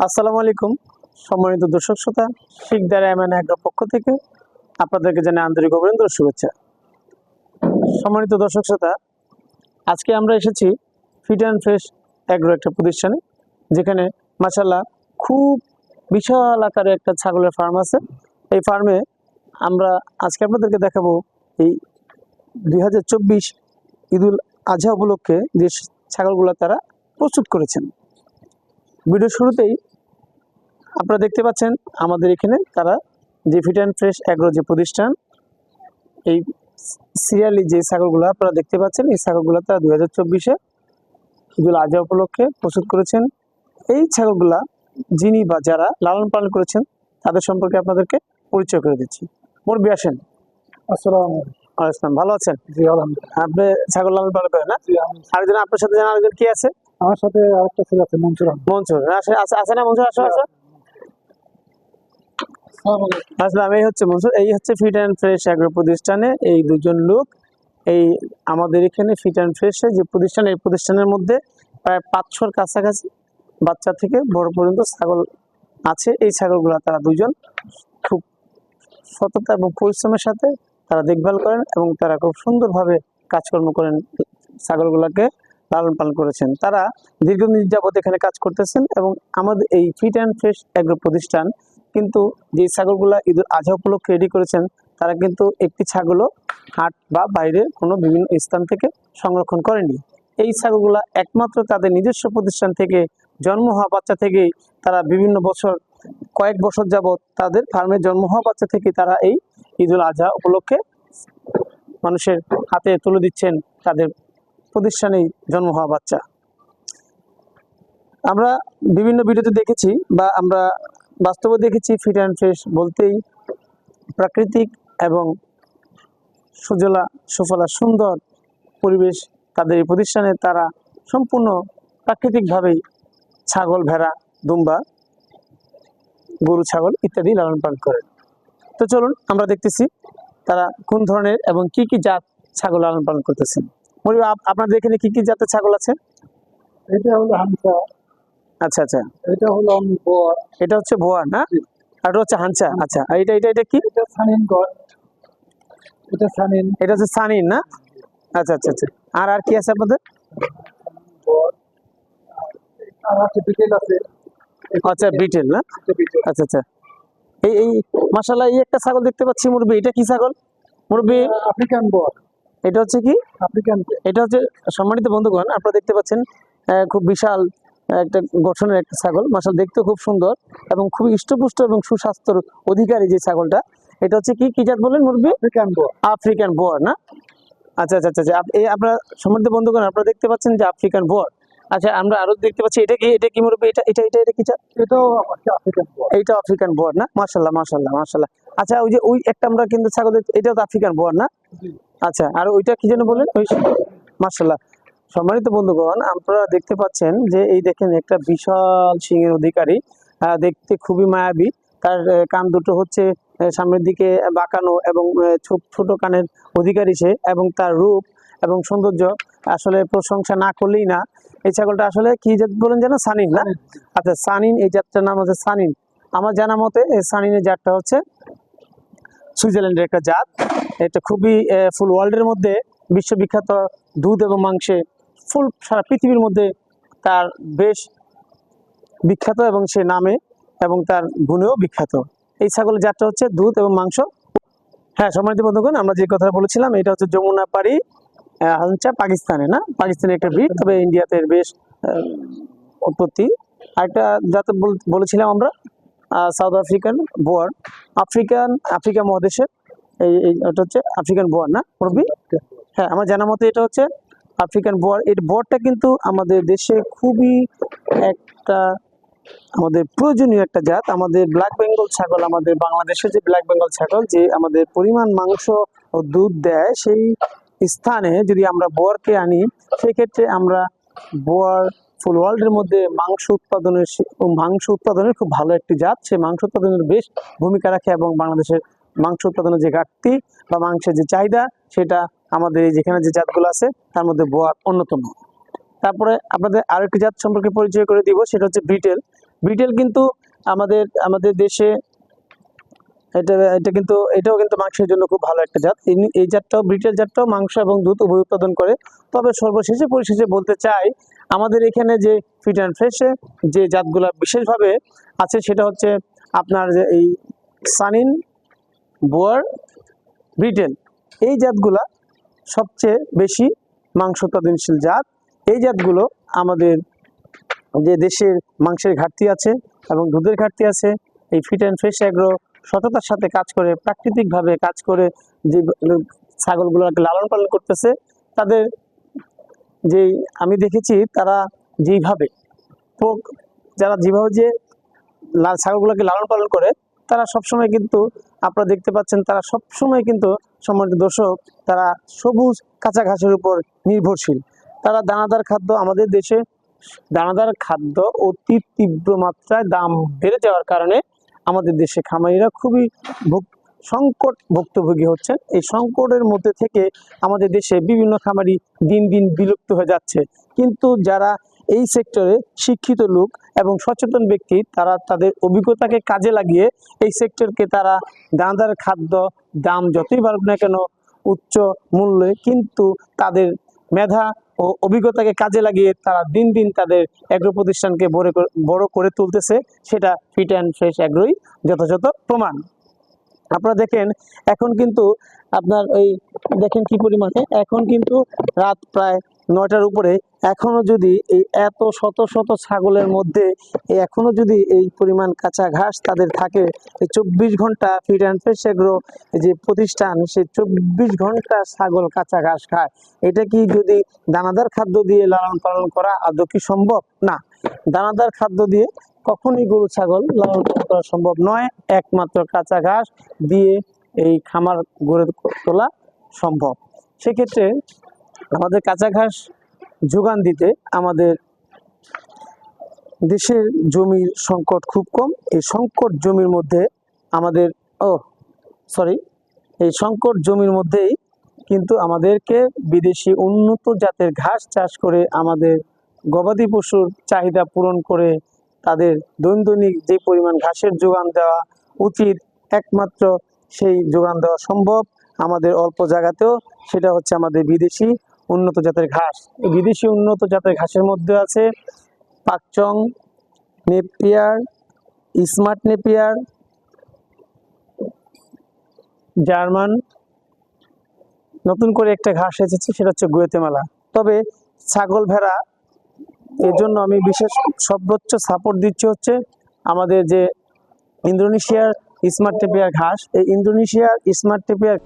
আসসালামু আলাইকুম সম্মানিত দর্শক শ্রোতা, শিকদার এমএন এগ্রো পক্ষ থেকে আপনাদেরকে জানাই আন্তরিক অভিনন্দন ও শুভেচ্ছা। সম্মানিত দর্শক শ্রোতা, আজকে আমরা এসেছি ফিট অ্যান্ড ফ্রেশ এগ্রো একটা প্রতিষ্ঠানে, যেখানে মাশাআল্লাহ খুব বিশাল আকারে একটা ছাগলের ফার্ম আছে। এই ফার্মে আমরা আজকে আপনাদেরকে দেখাবো এই 2024 ঈদুল আজহা উপলক্ষে যে ছাগলগুলো তারা প্রস্তুত করেছেন। ভিডিও শুরুতেই আপনারা দেখতে পাচ্ছেন আমাদের এখানে তারা যে ফিট অ্যান্ড ফ্রেশ এগ্রো যে প্রতিষ্ঠান, এই সিরিয়ালি যে ছাগলগুলো আপনারা দেখতে পাচ্ছেন, এই ছাগলগুলো তারা 2024-এ ঈদুল আজহা উপলক্ষে প্রস্তুত করেছেন। এই ছাগলগুলা যিনি বা যারা লালন পালন করেছেন তাদের সম্পর্কে আপনাদেরকে পরিচয় করে দিচ্ছি। মুরব্বি আসেন। আসসালামু আলাইকুম, ভালো আছেন? জি আলহামদুলিল্লাহ। আপনি ছাগল লালন পালন করেন না? জি আরেকজন আপনার সাথে জানা, আরেকজন কি আছে? আমার সাথে আরেকটা ছেলে আছে মনসুর আহমেদ। মনসুর আছে না? মনসুর আসো আসো। আসলাম, এই হচ্ছে মনসুর, এই হচ্ছে ফিট অ্যান্ড ফ্রেশ এগ্রো প্রতিষ্ঠানে এই দুজন লোক। এই আমাদের এখানে ফিট অ্যান্ড ফ্রেশে যে প্রতিষ্ঠান, এই প্রতিষ্ঠানের মধ্যে প্রায় 500-র কাছাকাছি বাচ্চা থেকে বড় পর্যন্ত ছাগল আছে। এই ছাগলগুলো তারা দুজন খুব সততা এবং পরিশ্রমের সাথে তারা দেখভাল করেন এবং তারা খুব সুন্দরভাবে কাজকর্ম করেন, ছাগলগুলোকে লালন পালন করেছেন। তারা দীর্ঘদিন যাবত এখানে কাজ করতেছেন এবং আমাদের এই ফিট অ্যান্ড ফ্রেশ এগ্রো প্রতিষ্ঠান কিন্তু যে ছাগলগুলো ঈদুল আজহা উপলক্ষে রেডি করেছেন, তারা কিন্তু একটি ছাগলও হাট বা বাইরে কোনো বিভিন্ন স্থান থেকে সংরক্ষণ করেনি। এই ছাগলগুলো একমাত্র তাদের নিজস্ব প্রতিষ্ঠান থেকে জন্ম হওয়া বাচ্চা থেকেই তারা বিভিন্ন বছর, কয়েক বছর যাবত তাদের ফার্মে জন্ম হওয়া বাচ্চা থেকে তারা এই ঈদুল আজহা উপলক্ষে মানুষের হাতে তুলে দিচ্ছেন তাদের প্রতিষ্ঠানেই জন্ম হওয়া বাচ্চা। আমরা বিভিন্ন ভিডিওতে দেখেছি বা আমরা বাস্তবে দেখেছি, ফিট অ্যান্ড ফ্রেশ বলতেই প্রাকৃতিক এবং সুজলা সুফলা সুন্দর পরিবেশ তাদের এই প্রতিষ্ঠানে। তারা সম্পূর্ণ প্রাকৃতিকভাবেই ছাগল, ভেড়া, দুম্বা, গরু, ছাগল ইত্যাদি লালন পালন করেন। তো চলুন আমরা দেখতেছি তারা কোন ধরনের এবং কি কি জাত ছাগল লালন পালন করতেছেন। আপনাদের এখানে কি কি জাতের ছাগল আছে? এটা হলো হামসা। আচ্ছা আচ্ছা, এটা হলো বোয়ার। এটা হচ্ছে বোয়ার না? আর এটা হচ্ছে হানসা। আচ্ছা, আর এটা এটা এটা কি? এটা সানিন গড। এটা সানিন। এটা হচ্ছে সানিন না? আচ্ছা আচ্ছা আচ্ছা। আর আর কি আছে আপনাদের? বোয়ার। আর আছে বিটেল আছে। আচ্ছা, বিটেল না? এটা বিটেল। আচ্ছা আচ্ছা। এই এই মাশাআল্লাহ, এই একটা ছাগল দেখতে পাচ্ছি মুরব্বি, এটা কি ছাগল মুরব্বি? African Boer. এটা হচ্ছে কি? আফ্রিকান। এটা হচ্ছে, সম্মানিত বন্ধুগণ, আপনারা দেখতে পাচ্ছেন খুব বিশাল একটা গঠনের একটা ছাগল। মাশাআল্লাহ, দেখতে খুব সুন্দর এবং খুব হৃষ্টপুষ্ট এবং সুস্বাস্থ্যের অধিকারী যে ছাগলটা। এটা হচ্ছে কি কি জাত বলেন মুরব্বি? African Boer. আফ্রিকান বোয়ার না? আচ্ছা আচ্ছা আচ্ছা। এই আপনারা সম্মানিত বন্ধুগণ, আপনারা দেখতে পাচ্ছেন যে আফ্রিকান বোয়ার। আচ্ছা, আমরা আরো দেখতে পাচ্ছি, এটা কি? এটা কি মুরব্বি? এটা এটা এটা এটা কি জাত? এটাও আফ্রিকান বোয়ার। এইটা আফ্রিকান বোয়ার না? মাশাআল্লাহ মাশাআল্লাহ মাশাআল্লাহ। আচ্ছা, ওই যে ওই একটা আমরা কিন্তু ছাগল, এটাও তো আফ্রিকান বোয়ার না? আচ্ছা, আর ওইটা কি যেন বলেন? ওই মাশাআল্লাহ। সম্মানিত বন্ধুগণ, আপনারা দেখতে পাচ্ছেন যে এই দেখেন একটা বিশাল সিংহের অধিকারী, দেখতে খুবই মায়াবী। তার কান দুটো হচ্ছে সামনের দিকে বাঁকানো এবং ছোট কানের অধিকারী সে, এবং তার রূপ এবং সৌন্দর্য আসলে প্রশংসা না করলেই না। এই ছাগলটা আসলে কি জাত বলেন যেন? সানিন না? আচ্ছা, সানিন, এই জাতটার নাম হচ্ছে সানিন। আমার জানা মতে এই সানিনের জাতটা হচ্ছে সুইজারল্যান্ডের একটা জাত। এটা খুবই ফুল ওয়ার্ল্ডের মধ্যে বিশ্ববিখ্যাত, দুধ এবং মাংসে ফুল সারা পৃথিবীর মধ্যে তার বেশ বিখ্যাত এবং সে নামে এবং তার গুণেও বিখ্যাত। এই ছাগলের জাতটা হচ্ছে দুধ এবং মাংস। হ্যাঁ, সম্মানিত বন্ধুগণ, আমরা যে কথা বলেছিলাম, এটা হচ্ছে যমুনা পাড়ি হালচা, পাকিস্তানে না? পাকিস্তানের একটা ব্রিড, তবে ইন্ডিয়াতে বেশ উৎপত্তি। আরেকটা জাত বলেছিলাম আমরা সাউথ আফ্রিকান বোয়ার, আফ্রিকা মহাদেশের এটা হচ্ছে আফ্রিকান বোয়ার না মুরব্বি? হ্যাঁ, আমার জানা মতে এটা হচ্ছে আফ্রিকান বোয়ার। এই বোয়ারটা কিন্তু আমাদের দেশে খুবই একটা আমাদের প্রয়োজনীয় একটা জাত। আমাদের ব্ল্যাক বেঙ্গল ছাগল, আমাদের বাংলাদেশের যে ব্ল্যাক বেঙ্গল ছাগল যে আমাদের পরিমাণ মাংস ও দুধ দেয়, সেই স্থানে যদি আমরা বোয়ারকে আনি, সেক্ষেত্রে আমরা বোয়ার ফুল ওয়ার্ল্ডের মধ্যে মাংস উৎপাদনের খুব ভালো একটি জাত। সে মাংস উৎপাদনের বেশ ভূমিকা রাখে এবং বাংলাদেশের মাংস উৎপাদনের যে ঘাটতি বা মাংসের যে চাহিদা, সেটা আমাদের যেখানে যে জাতগুলো আছে তার মধ্যে বোয়ার অন্যতম। তারপরে আপনাদের আরেকটি জাত সম্পর্কে পরিচয় করে দিব, সেটা হচ্ছে বিটেল। ব্রিটেল কিন্তু আমাদের আমাদের দেশে এটা এটা কিন্তু এটাও কিন্তু মাংসের জন্য খুব ভালো একটা জাত। এই জাতটাও ব্রিটেল জাতটাও মাংস এবং দুধ উভয় উৎপাদন করে। তবে সর্বশেষে পরিশেষে বলতে চাই, আমাদের এখানে যে ফিট অ্যান্ড ফ্রেশে যে জাতগুলা বিশেষভাবে আছে সেটা হচ্ছে আপনার যে এই সানিন, বোয়ার, ব্রিটেল, এই জাতগুলা সবচেয়ে বেশি মাংস উৎপাদনশীল জাত। এই জাতগুলো আমাদের যে দেশের মাংসের ঘাটতি আছে এবং দুধের ঘাটতি আছে, এই ফিট অ্যান্ড ফ্রেশ অ্যাগ্রো সততার সাথে কাজ করে, প্রাকৃতিকভাবে কাজ করে যে ছাগলগুলোকে লালন পালন করতেছে, তাদের যে আমি দেখেছি তারা যেইভাবে যারা যেভাবে যে ছাগলগুলোকে লালন পালন করে, তারা সবসময় কিন্তু আপনারা দেখতে পাচ্ছেন তারা সবসময় কিন্তু, সম্মানিত দর্শক, তারা সবুজ কাঁচা ঘাসের উপর নির্ভরশীল। তারা দানাদার খাদ্য, আমাদের দেশে দানাদার খাদ্য অতি তীব্র মাত্রায় দাম বেড়ে যাওয়ার কারণে আমাদের দেশে খামারিরা খুবই সংকট ভুক্তভোগী হচ্ছেন। এই সংকটের মধ্যে থেকে আমাদের দেশে বিভিন্ন খামারি দিন দিন বিলুপ্ত হয়ে যাচ্ছে। কিন্তু যারা এই সেক্টরে শিক্ষিত লোক এবং সচেতন ব্যক্তি, তারা তাদের অভিজ্ঞতাকে কাজে লাগিয়ে এই সেক্টরকে তারা দানাদার খাদ্য দাম যতই বাড়ুক না কেন উচ্চ মূল্যে, কিন্তু তাদের মেধা ও অভিজ্ঞতাকে কাজে লাগিয়ে তারা দিন দিন তাদের অ্যাগ্রো প্রতিষ্ঠানকে বড় করে তুলতেছে। সেটা ফিট অ্যান্ড ফ্রেশ অ্যাগ্রোই যথাযথ প্রমাণ। আপনারা দেখেন এখন কিন্তু আপনার এই দেখেন কি পরিমাণে, এখন কিন্তু রাত প্রায় 9টার উপরে, এখনো যদি এই এত শত শত ছাগলের মধ্যে এখনো যদি এই পরিমাণ কাঁচা ঘাস তাদের থাকে, এই 24 ঘন্টা ফিট অ্যান্ড ফ্রেশ এগ্রো যে প্রতিষ্ঠান, সেই 24 ঘন্টা ছাগল কাঁচা ঘাস খায়। এটা কি যদি দানাদার খাদ্য দিয়ে লালন পালন করা আদৌ কি সম্ভব? না, দানাদার খাদ্য দিয়ে কখনোই গরু ছাগল লালন পালন করা সম্ভব নয়। একমাত্র কাঁচা ঘাস দিয়ে এই খামার গড়ে তোলা সম্ভব। সেক্ষেত্রে আমাদের কাঁচা ঘাস যোগান দিতে আমাদের দেশের জমির সংকট খুব কম। এই সংকট জমির মধ্যে আমাদের এই সংকট জমির মধ্যেই কিন্তু আমাদেরকে বিদেশি উন্নত জাতের ঘাস চাষ করে আমাদের গবাদি পশুর চাহিদা পূরণ করে তাদের দৈনন্দিন যে পরিমাণ ঘাসের যোগান দেওয়া উচিত, একমাত্র সেই যোগান দেওয়া সম্ভব আমাদের অল্প জায়গাতেও। সেটা হচ্ছে আমাদের বিদেশি উন্নত জাতের ঘাস। এই বিদেশি উন্নত জাতের ঘাসের মধ্যে আছে Pakchong, Napier, smart Napier, German, নতুন করে একটা ঘাস এসেছে সেটা হচ্ছে গুয়েতেমালা। তবে ছাগল ভেড়া এর জন্য আমি বিশেষ সর্বোচ্চ সাপোর্ট দিচ্ছি হচ্ছে আমাদের যে ইন্দোনেশিয়ার স্মার্ট নেপিয়ার ঘাস। এই ইন্দোনেশিয়ার স্মার্ট নেপিয়ার